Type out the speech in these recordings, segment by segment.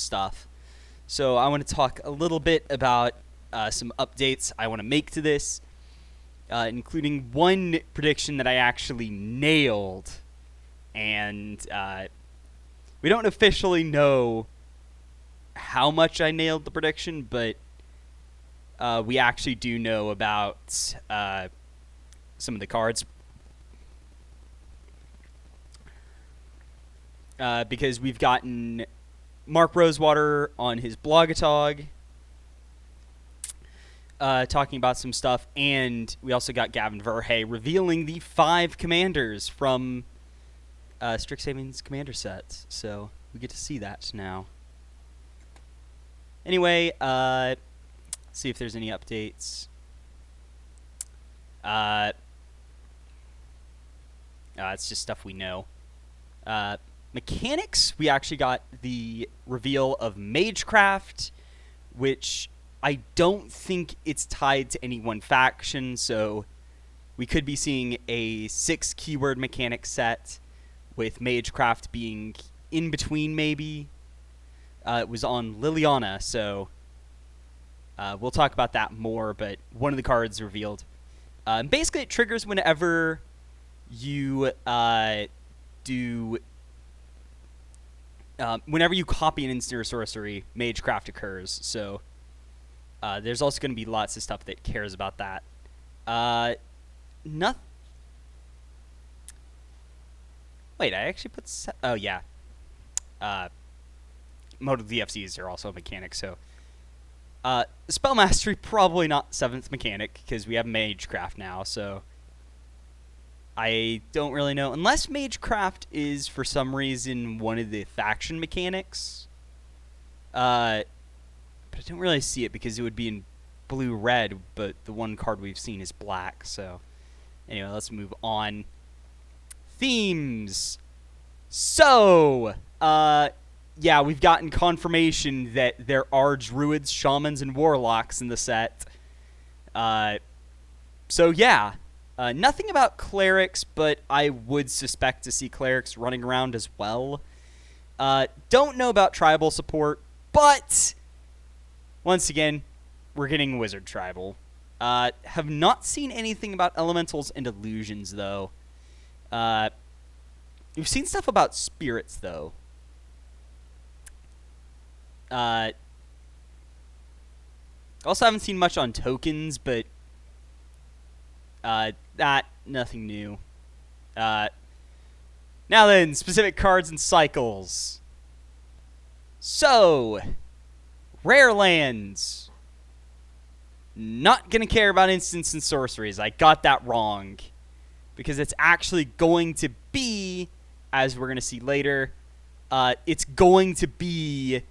stuff. So I want to talk a little bit about some updates I want to make to this, including one prediction that I actually nailed. And we don't officially know how much I nailed the prediction, but we actually do know about some of the cards. Because we've gotten Mark Rosewater on his blogatog talking about some stuff, and we also got Gavin Verhey revealing the 5 commanders from Strixhaven's commander sets. So we get to see that now. Anyway, see if there's any updates. It's just stuff we know. Mechanics, we actually got the reveal of Magecraft, which I don't think it's tied to any one faction, so we could be seeing a 6 keyword mechanic set with Magecraft being in between, maybe. It was on Liliana, so we'll talk about that more, but one of the cards revealed. Basically, it triggers whenever you whenever you copy an instant or sorcery, Magecraft occurs. So there's also going to be lots of stuff that cares about that. Wait, I actually put... oh, yeah. Modal DFCs are also a mechanic, so... Spell Mastery, probably not 7th mechanic, because we have Magecraft now, so... I don't really know. Unless Magecraft is, for some reason, one of the faction mechanics. But I don't really see it because it would be in blue-red, but the one card we've seen is black. So, anyway, let's move on. Themes. So, yeah, we've gotten confirmation that there are druids, shamans, and warlocks in the set. So, yeah. Nothing about clerics, but I would suspect to see clerics running around as well. Don't know about tribal support, but once again, we're getting wizard tribal. Have not seen anything about elementals and illusions, though. We've seen stuff about spirits, though. Also haven't seen much on tokens, but... nothing new. Now then, specific cards and cycles. So, rare lands. Not gonna care about instants and sorceries. I got that wrong. Because it's actually going to be, as we're gonna see later, it's going to be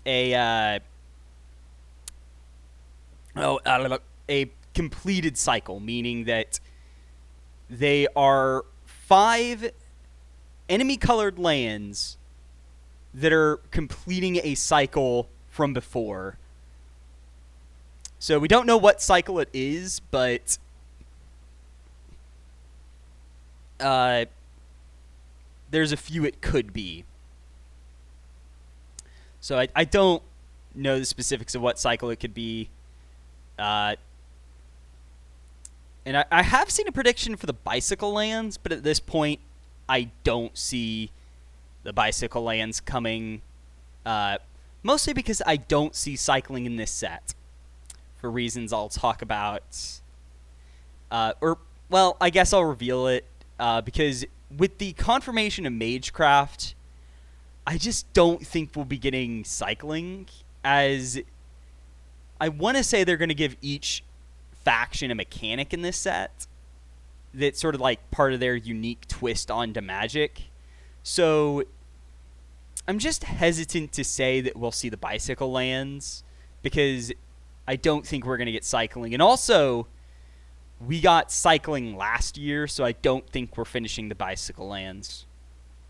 a completed cycle, meaning that they are 5 enemy-colored lands that are completing a cycle from before. So we don't know what cycle it is, but there's a few it could be. So I don't know the specifics of what cycle it could be. And I have seen a prediction for the bicycle lands, but at this point, I don't see the bicycle lands coming. Mostly because I don't see cycling in this set. For reasons I'll talk about. Well, I guess I'll reveal it. Because with the confirmation of Magecraft, I just don't think we'll be getting cycling. As I want to say they're going to give each faction a mechanic in this set that's sort of like part of their unique twist onto Magic. So I'm just hesitant to say that we'll see the bicycle lands because I don't think we're going to get cycling. And also, we got cycling last year, so I don't think we're finishing the bicycle lands.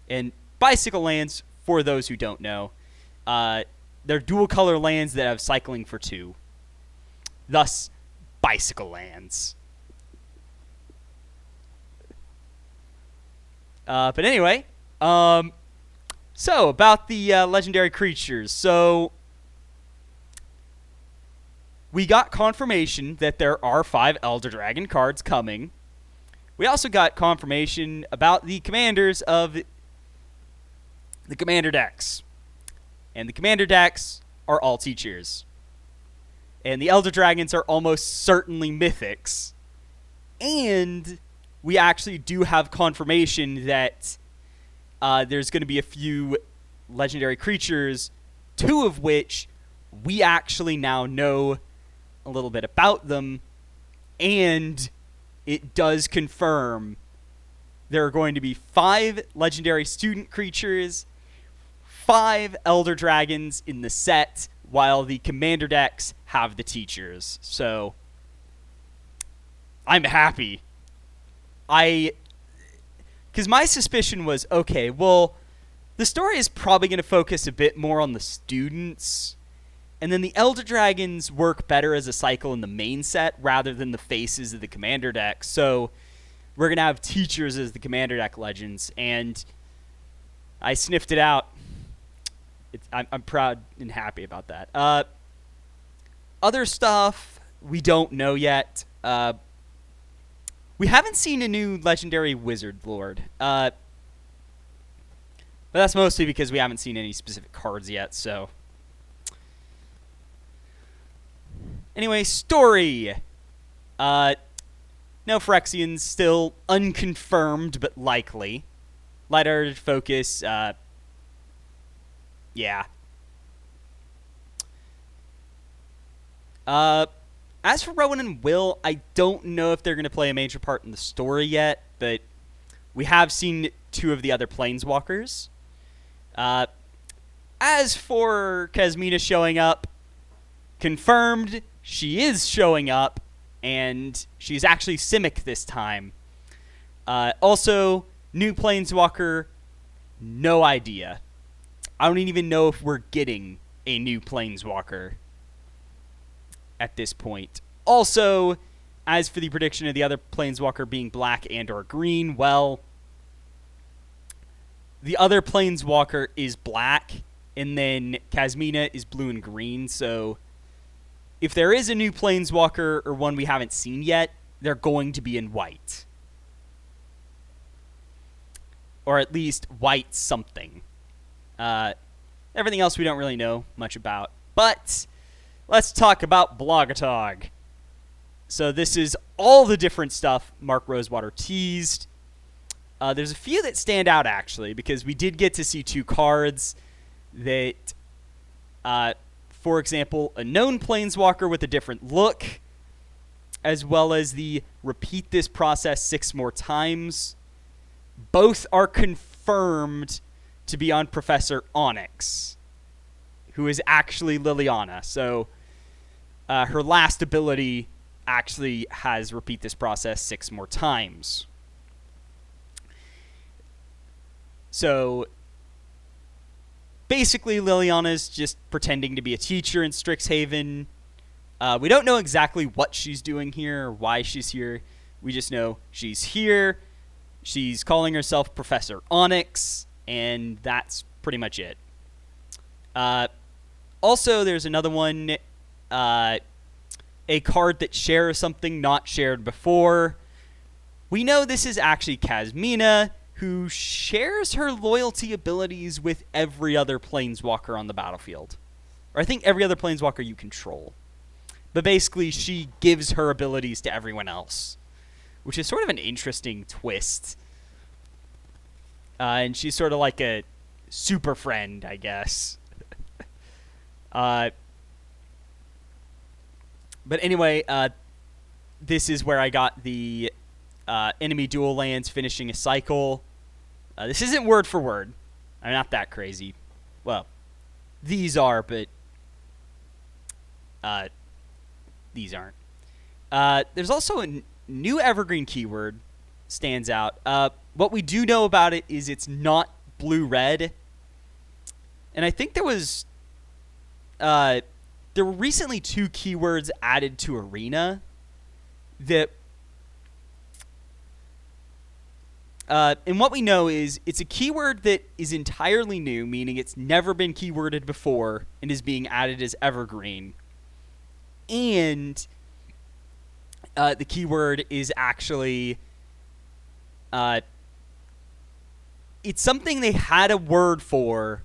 And bicycle lands, for those who don't know, they're dual color lands that have cycling for 2. Thus, bicycle lands. But anyway, So, about the legendary creatures. So, we got confirmation that there are 5 Elder Dragon cards coming. We also got confirmation about the commanders of the commander decks. And the commander decks are all teachers. And the Elder Dragons are almost certainly mythics. And we actually do have confirmation that there's going to be a few legendary creatures, 2 of which we actually now know a little bit about them, and it does confirm there are going to be 5 legendary student creatures, 5 Elder Dragons in the set, while the commander decks have the teachers. So I'm happy. Because my suspicion was, okay, well, the story is probably going to focus a bit more on the students, and then the Elder Dragons work better as a cycle in the main set rather than the faces of the commander deck. So we're going to have teachers as the commander deck legends, and I sniffed it out. I'm proud and happy about that. Other stuff we don't know yet. We haven't seen a new legendary wizard lord. But that's mostly because we haven't seen any specific cards yet, so. Anyway, story. No Phyrexians, still unconfirmed, but likely. Lighthearted focus, yeah. As for Rowan and Will, I don't know if they're going to play a major part in the story yet, but we have seen 2 of the other Planeswalkers. As for Kasmina showing up, confirmed she is showing up, and she's actually Simic this time. Also, new Planeswalker, no idea. I don't even know if we're getting a new Planeswalker at this point. Also, as for the prediction of the other Planeswalker being black and or green, well, the other Planeswalker is black, and then Kasmina is blue and green, so if there is a new Planeswalker or one we haven't seen yet, they're going to be in white. Or at least white something. Everything else we don't really know much about. But let's talk about Blogatog. So this is all the different stuff Mark Rosewater teased. There's a few that stand out, actually, because we did get to see 2 cards that, for example, a known Planeswalker with a different look, as well as the repeat this process 6 more times. Both are confirmed to be on Professor Onyx, who is actually Liliana. So her last ability actually has repeat this process 6 more times. So basically, Liliana's just pretending to be a teacher in Strixhaven. We don't know exactly what she's doing here or why she's here. We just know she's here. She's calling herself Professor Onyx, and that's pretty much it. Also, there's another one, a card that shares something not shared before. We know this is actually Kasmina, who shares her loyalty abilities with every other Planeswalker on the battlefield. Or I think every other Planeswalker you control. But basically, she gives her abilities to everyone else, which is sort of an interesting twist. And she's sort of like a super friend, I guess. But anyway, this is where I got the enemy dual lands finishing a cycle. This isn't word for word. I'm not that crazy. Well, these are, but these aren't. There's also a new evergreen keyword stands out. What we do know about it is it's not blue-red. And I think there were recently 2 keywords added to Arena that And what we know is it's a keyword that is entirely new, meaning it's never been keyworded before and is being added as evergreen. And the keyword is actually... it's something they had a word for,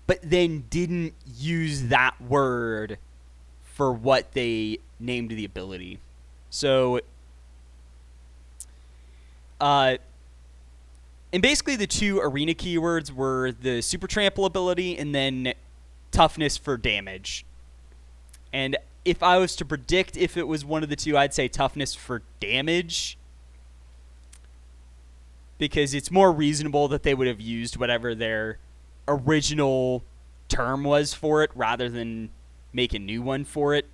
but then didn't use that word for what they named the ability. So, and basically the two arena keywords were the Super Trample ability and then toughness for damage. And if I was to predict if it was one of the two, I'd say toughness for damage, because it's more reasonable that they would have used whatever their original term was for it rather than make a new one for it.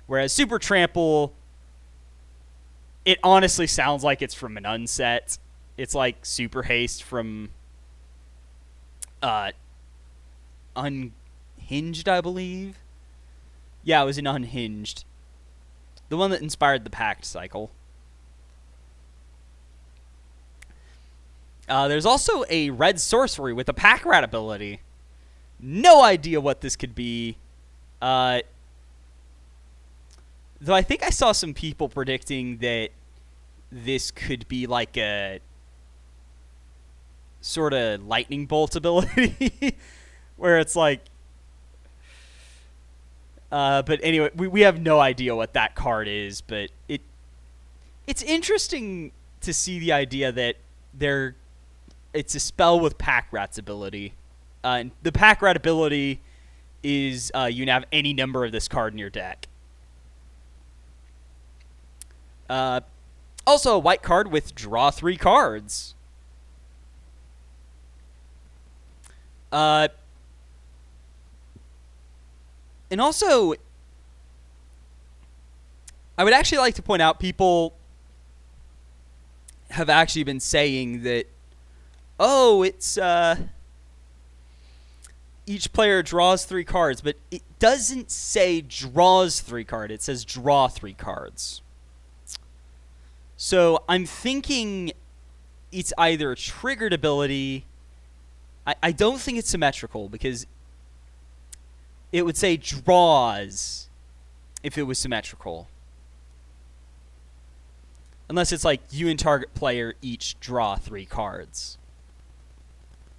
Whereas Super Trample, it honestly sounds like it's from an unset. It's like Super Haste from Unhinged, I believe. Yeah, it was an Unhinged. The one that inspired the Pact cycle. There's also a red sorcery with a pack rat ability. No idea what this could be. Though I think I saw some people predicting that this could be like a sort of lightning bolt ability. Where it's like... but anyway, we have no idea what that card is. But it's interesting to see the idea that it's a spell with Pack Rat's ability. The Pack Rat ability is you can have any number of this card in your deck. Also, a white card with draw 3 cards. And also, I would actually like to point out, people have actually been saying that, oh, it's each player draws 3 cards, but it doesn't say draws 3 cards. It says draw 3 cards. So I'm thinking it's either a triggered ability. I don't think it's symmetrical, because it would say draws if it was symmetrical. Unless it's like you and target player each draw 3 cards.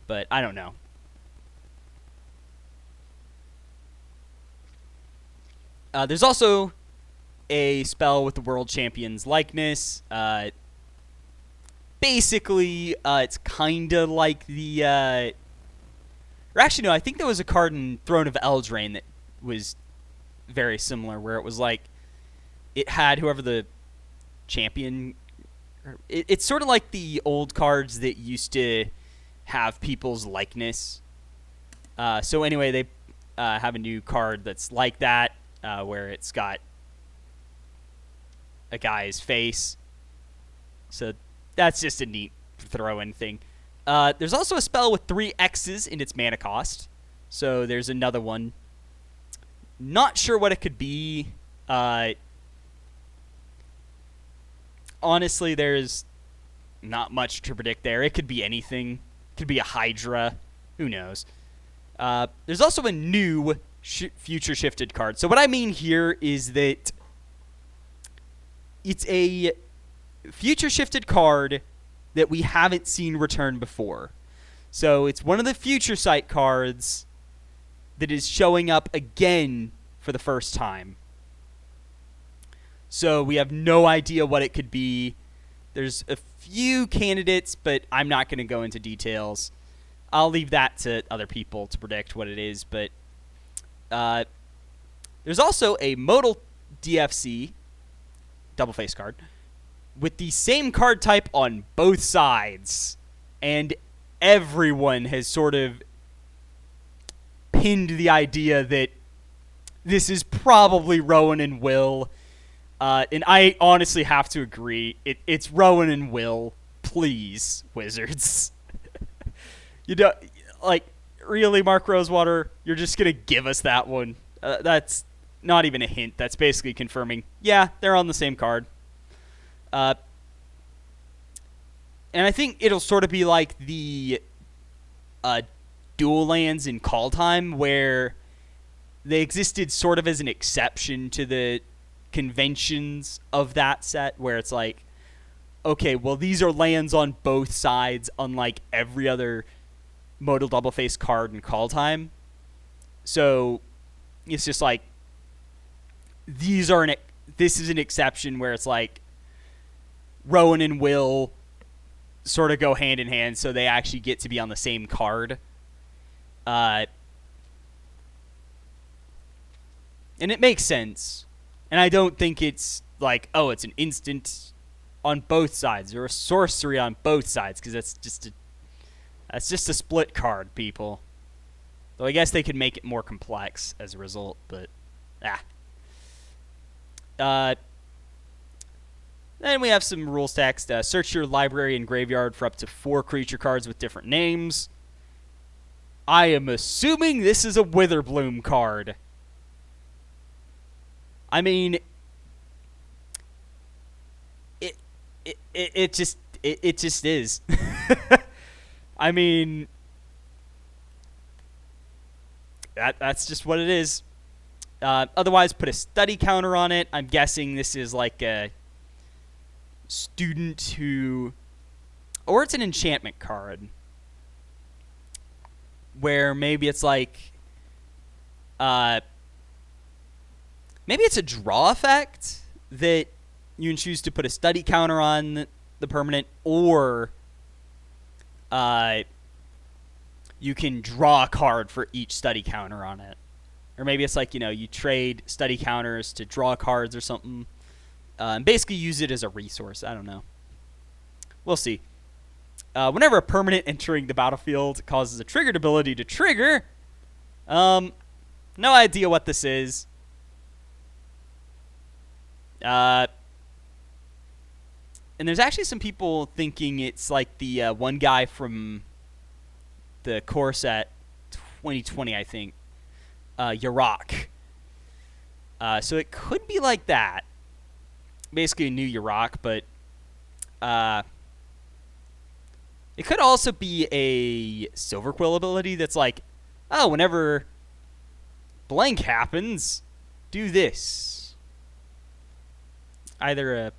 But I don't know. There's also a spell with the World Champion's likeness. Basically, it's kind of like the... or actually, no, I think there was a card in Throne of Eldraine that was very similar, where it was like... it had whoever the champion... It's sort of like the old cards that used to have people's likeness. So anyway, they have a new card that's like that, where it's got a guy's face. So that's just a neat throw-in thing. There's also a spell with 3 X's in its mana cost. So there's another one. Not sure what it could be. Honestly, there's not much to predict there. It could be anything. It could be a Hydra. Who knows? There's also a new future shifted card. So what I mean here is that it's a future shifted card that we haven't seen return before. So it's one of the future sight cards that is showing up again for the first time. So we have no idea what it could be. There's a few candidates, but I'm not going to go into details. I'll leave that to other people to predict what it is. But there's also a modal DFC, double face card, with the same card type on both sides. And everyone has sort of pinned the idea that this is probably Rowan and Will. And I honestly have to agree. It's Rowan and Will. Please, Wizards. You know, like, really, Mark Rosewater? You're just going to give us that one? That's not even a hint. That's basically confirming, yeah, they're on the same card. And I think it'll sort of be like the dual lands in Call Time, where they existed sort of as an exception to the conventions of that set, where it's like, okay, well, these are lands on both sides, unlike every other modal double face card in Call Time. So it's just like, this is an exception where it's like Rowan and Will sort of go hand in hand, so they actually get to be on the same card. And it makes sense. And I don't think it's like, oh, it's an instant on both sides or a sorcery on both sides, because that's just a split card, people. Though I guess they could make it more complex as a result, but then we have some rules text. Search your library and graveyard for up to 4 creature cards with different names. I am assuming this is a Witherbloom card. I mean, it just is. I mean, that's just what it is. Otherwise, put a study counter on it. I'm guessing this is like a student who, or it's an enchantment card, where maybe it's like, maybe it's a draw effect that you can choose to put a study counter on the permanent, or you can draw a card for each study counter on it. Or maybe it's like, you trade study counters to draw cards or something. And basically use it as a resource. I don't know. We'll see. Whenever a permanent entering the battlefield causes a triggered ability to trigger, no idea what this is. And there's actually some people thinking it's like the one guy from the core set 2020, I think. Yarac. So it could be like that. Basically a new Yarac, but it could also be a Silver Quill ability that's like, oh, whenever blank happens, do this. Either a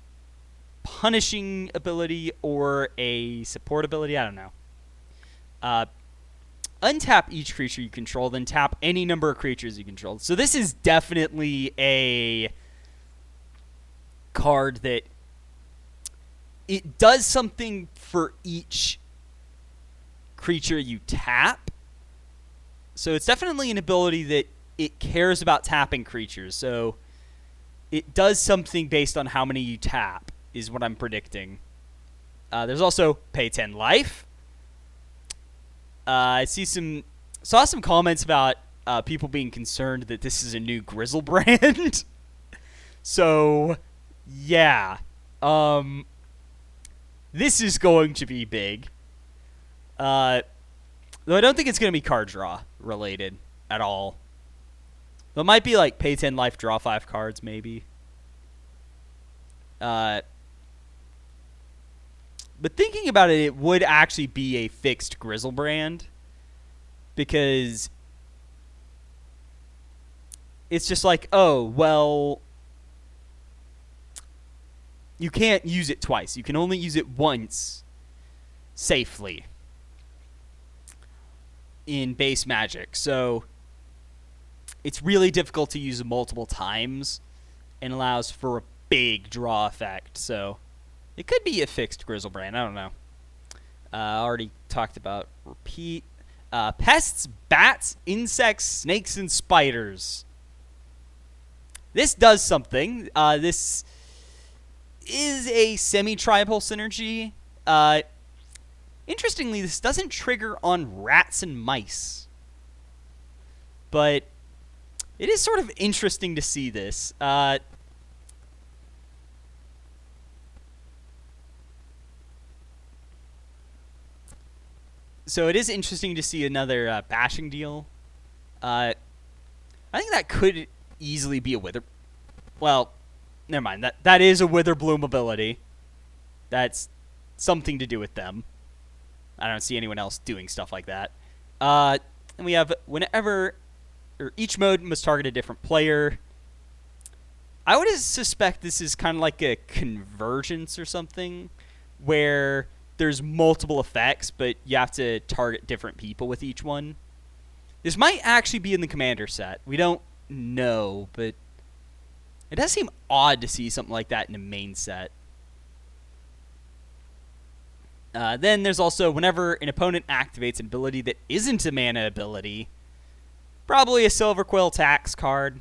punishing ability or a support ability. I don't know. Untap each creature you control, then tap any number of creatures you control. So this is definitely a card that it does something for each creature you tap. So it's definitely an ability that it cares about tapping creatures. So it does something based on how many you tap, is what I'm predicting. There's also pay 10 life. I saw some comments about people being concerned that this is a new Grizzlebrand. So, yeah. This is going to be big. Though I don't think it's going to be card draw related at all. It might be like pay 10 life, draw 5 cards, maybe. But thinking about it, it would actually be a fixed Grizzlebrand, because it's just like, oh, well, you can't use it twice. You can only use it once safely in base Magic. So it's really difficult to use it multiple times and allows for a big draw effect. So it could be a fixed Grizzlebrand. I don't know. I already talked about repeat. Pests, bats, insects, snakes, and spiders. This does something. This is a semi-tribal synergy. Interestingly, this doesn't trigger on rats and mice. But it is sort of interesting to see this. So it is interesting to see another bashing deal. I think that could easily be a Wither. Well, never mind. That is a Witherbloom ability. That's something to do with them. I don't see anyone else doing stuff like that. And we have whenever, or each mode must target a different player. I would suspect this is kind of like a convergence or something, where there's multiple effects, but you have to target different people with each one. This might actually be in the commander set. We don't know, but it does seem odd to see something like that in the main set. Then there's also whenever an opponent activates an ability that isn't a mana ability, probably a Silver Quill tax card.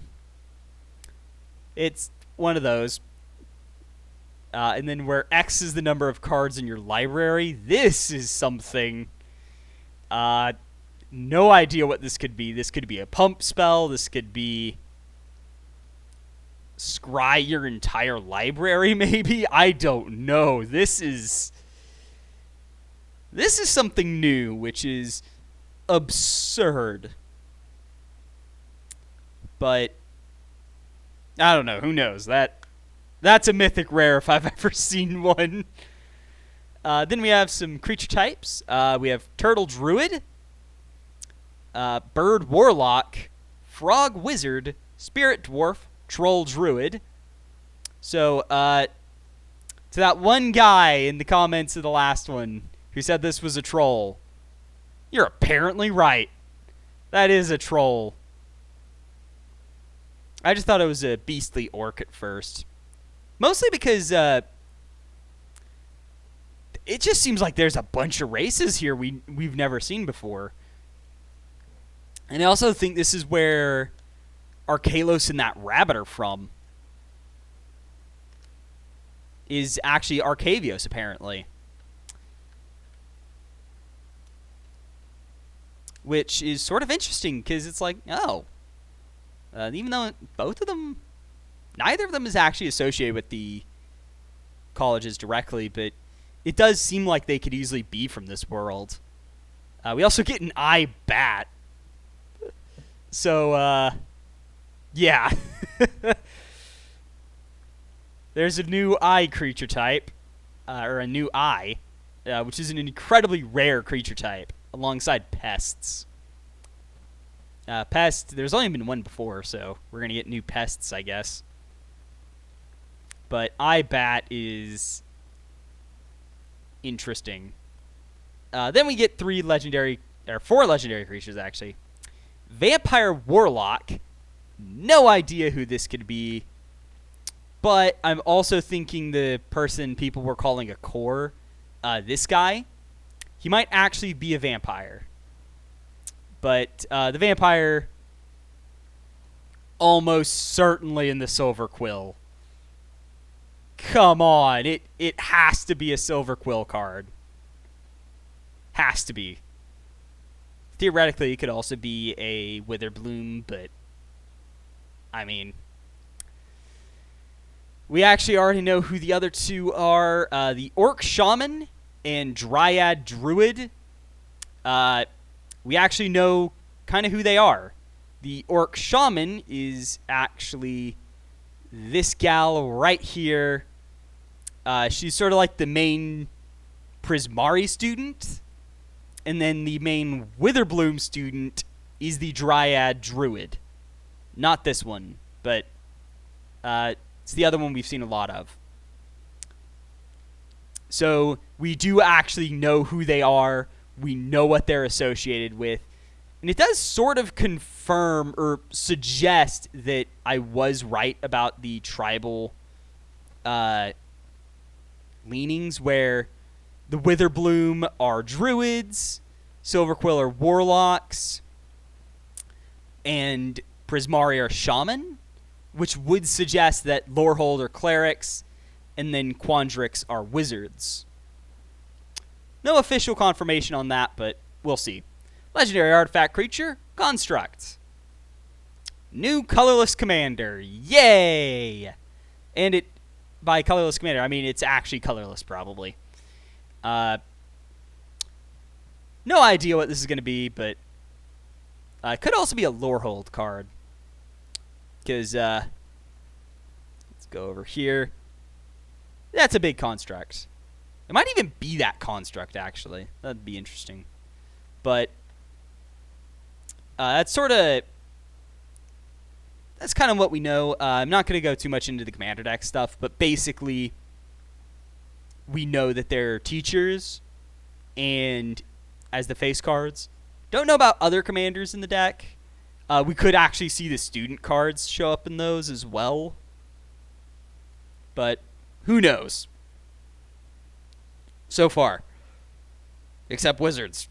It's one of those. And then where X is the number of cards in your library, this is something. No idea what this could be. This could be a pump spell. This could be scry your entire library, maybe. I don't know. This is something new, which is absurd. But I don't know. Who knows? That's a mythic rare if I've ever seen one. Then we have some creature types. We have Turtle Druid, Bird Warlock, Frog Wizard, Spirit Dwarf, Troll Druid. So, to that one guy in the comments of the last one who said this was a troll, you're apparently right. That is a troll. I just thought it was a beastly orc at first. Mostly because it just seems like there's a bunch of races here we've never seen before. And I also think this is where Arkalos and that rabbit are from. Is actually Arcavios, apparently. Which is sort of interesting, because it's like, oh. Even though both of them, neither of them is actually associated with the colleges directly, but it does seem like they could easily be from this world. We also get an eye bat. So, yeah. There's a new eye creature type, or a new eye, which is an incredibly rare creature type, alongside pests. Pest, there's only been one before, so we're going to get new pests, I guess. But eye bat is interesting. Then we get four legendary creatures, actually. Vampire Warlock. No idea who this could be. But I'm also thinking the person people were calling a core, this guy, he might actually be a vampire. But the vampire, almost certainly in the Silver Quill. Come on, it has to be a Silver Quill card. Has to be. Theoretically, it could also be a Witherbloom, but I mean, we actually already know who the other two are. The Orc Shaman and Dryad Druid. We actually know kind of who they are. The Orc Shaman is actually this gal right here. She's sort of like the main Prismari student. And then the main Witherbloom student is the Dryad Druid. Not this one, but it's the other one we've seen a lot of. So we do actually know who they are. We know what they're associated with. And it does sort of confirm or suggest that I was right about the tribal leanings, where the Witherbloom are druids, Silverquill are warlocks, and Prismari are shaman, which would suggest that Lorehold are clerics, and then Quandrix are wizards. No official confirmation on that, but we'll see. Legendary artifact creature, Construct. New colorless commander. Yay! And it, by colorless commander, I mean it's actually colorless, probably. No idea what this is going to be, but it could also be a Lorehold card. Because, let's go over here. That's a big construct. It might even be that construct, actually. That'd be interesting. But that's kind of what we know. I'm not going to go too much into the commander deck stuff, but basically we know that they're teachers and as the face cards. Don't know about other commanders in the deck. We could actually see the student cards show up in those as well. But who knows? So far. Except Wizards.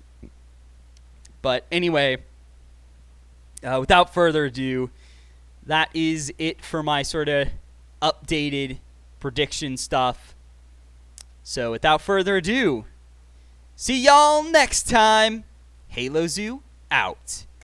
But anyway, without further ado, that is it for my sort of updated prediction stuff. So without further ado, see y'all next time. HaloZoo out.